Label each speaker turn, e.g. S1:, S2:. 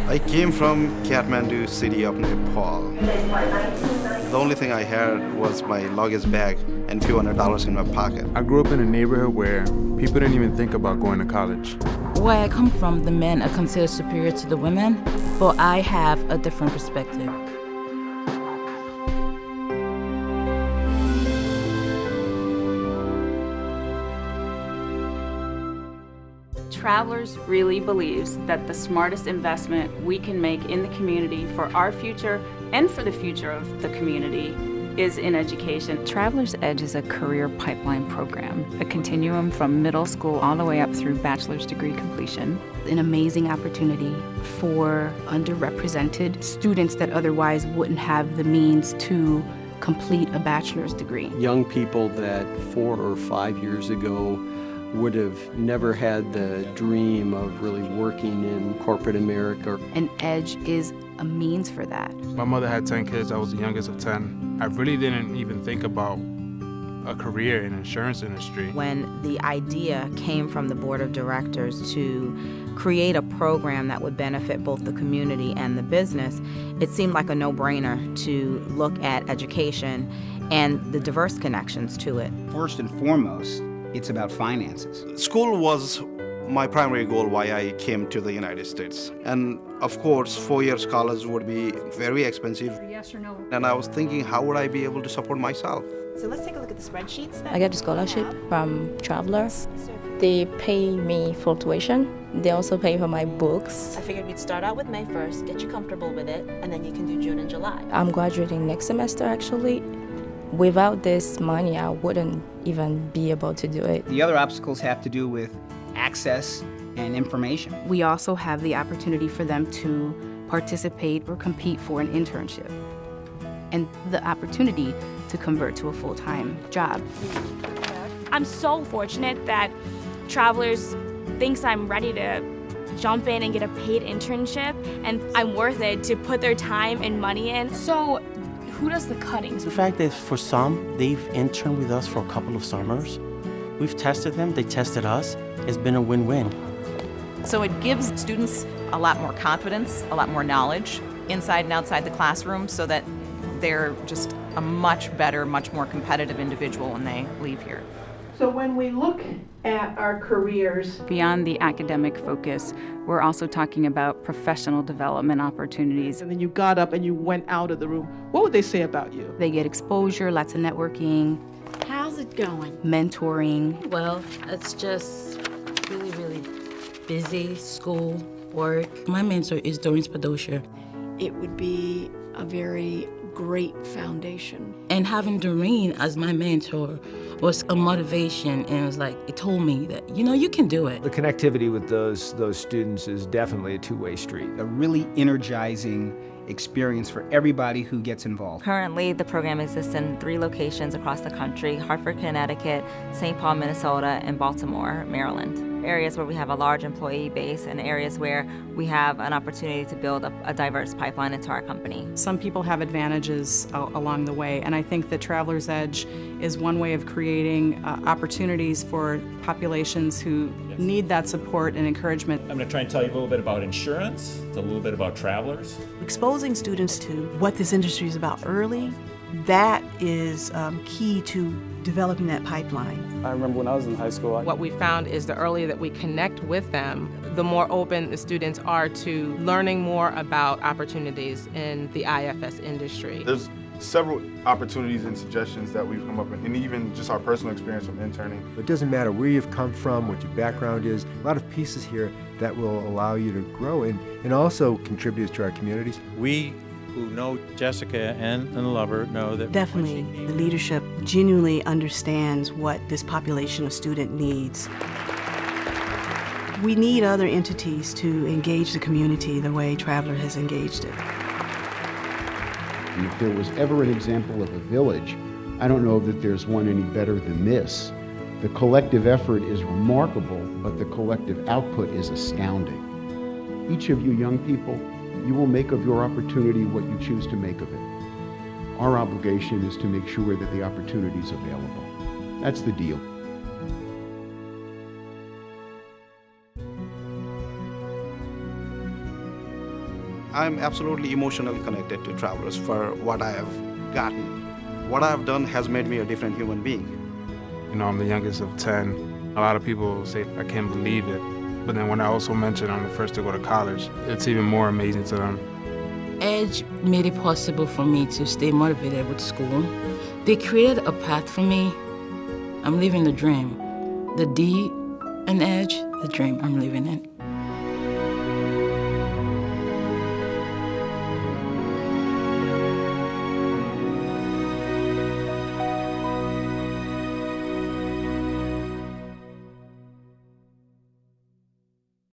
S1: I came from Kathmandu city of Nepal. The only thing I had was my luggage bag and few $100 in my pocket.
S2: I grew up in a neighborhood where people didn't even think about going to college.
S3: Where I come from, the men are considered superior to the women, but I have a different perspective.
S4: Travelers really believes that the smartest investment we can make in the community for our future and for the future of the community is in education.
S5: Travelers Edge is a career pipeline program, a continuum from middle school all the way up through bachelor's degree completion.
S6: An amazing opportunity for underrepresented students that otherwise wouldn't have the means to complete a bachelor's degree.
S7: Young people that 4 or 5 years ago would have never had the dream of really working in corporate America.
S6: And Edge is a means for that.
S2: My mother had 10 kids. I was the youngest of 10. I really didn't even think about a career in the insurance industry.
S8: When the idea came from the board of directors to create a program that would benefit both the community and the business, it seemed like a no-brainer to look at education and the diverse connections to it.
S9: First and foremost, it's about finances.
S1: School was my primary goal why I came to the United States. And of course, 4 years college would be very expensive.
S10: Yes or no?
S1: And I was thinking, how would I be able to support myself?
S11: So let's take a look at the spreadsheets.
S12: I got a scholarship from Traveler. They pay me for tuition. They also pay for my books.
S11: I figured we'd start out with May 1st, get you comfortable with it, and then you can do June and July.
S12: I'm graduating next semester, actually. Without this money, I wouldn't even be able to do it.
S9: The other obstacles have to do with access and information.
S6: We also have the opportunity for them to participate or compete for an internship and the opportunity to convert to a full-time job.
S13: I'm so fortunate that Travelers thinks I'm ready to jump in and get a paid internship, and I'm worth it to put their time and money in.
S10: So, who does the cuttings?
S14: The fact that for some, they've interned with us for a couple of summers. We've tested them, they tested us. It's been a win-win.
S5: So it gives students a lot more confidence, a lot more knowledge inside and outside the classroom so that they're just a much better, much more competitive individual when they leave here.
S15: So when we look at our careers,
S4: Beyond the academic focus, we're also talking about professional development opportunities.
S15: and then you got up and you went out of the room, what would they say about you?
S6: They get exposure, lots of networking,
S10: How's it going?
S6: mentoring.
S3: Well, it's just really busy, school, work. My mentor is Doreen Spadosha.
S10: It would be a very great foundation.
S3: And having Doreen as my mentor was a motivation, and it was like, it told me that, you can do it.
S16: The connectivity with those students is definitely a two-way street.
S9: A really energizing experience for everybody who gets involved.
S8: Currently, the program exists in 3 locations across the country: Hartford, Connecticut, St. Paul, Minnesota, and Baltimore, Maryland. Areas where we have a large employee base and areas where we have an opportunity to build a diverse pipeline into our company.
S5: Some people have advantages along the way, and I think that Traveler's Edge is one way of creating opportunities for populations who need that support and encouragement.
S17: I'm going to try and tell you a little bit about insurance, a little bit about Travelers.
S11: Exposing students to what this industry is about early, that is key to developing that pipeline.
S7: I remember when I was in high school.
S5: What we found is the earlier that we connect with them, the more open the students are to learning more about opportunities in the IFS industry.
S2: There's several opportunities and suggestions that we've come up with, and even just our personal experience from interning.
S16: It doesn't matter where you've come from, what your background is, a lot of pieces here that will allow you to grow and also contribute to our communities.
S14: We who know Jessica and Lover know that
S11: Definitely, the leadership genuinely understands what this population of student needs. We need other entities to engage the community the way Traveler has engaged it.
S18: And if there was ever an example of a village, I don't know that there's one any better than this. The collective effort is remarkable, but the collective output is astounding. Each of you young people, you will make of your opportunity what you choose to make of it. Our obligation is to make sure that the opportunity is available. That's the deal.
S1: I'm absolutely emotionally connected to Travelers for what I have gotten. What I have done has made me a different human being.
S2: You know, I'm the youngest of 10. A lot of people say, I can't believe it. But then when I also mention I'm the first to go to college, it's even more amazing to them.
S3: EDGE made it possible for me to stay motivated with school. They created a path for me. I'm living the dream. The D in EDGE, the dream I'm living in.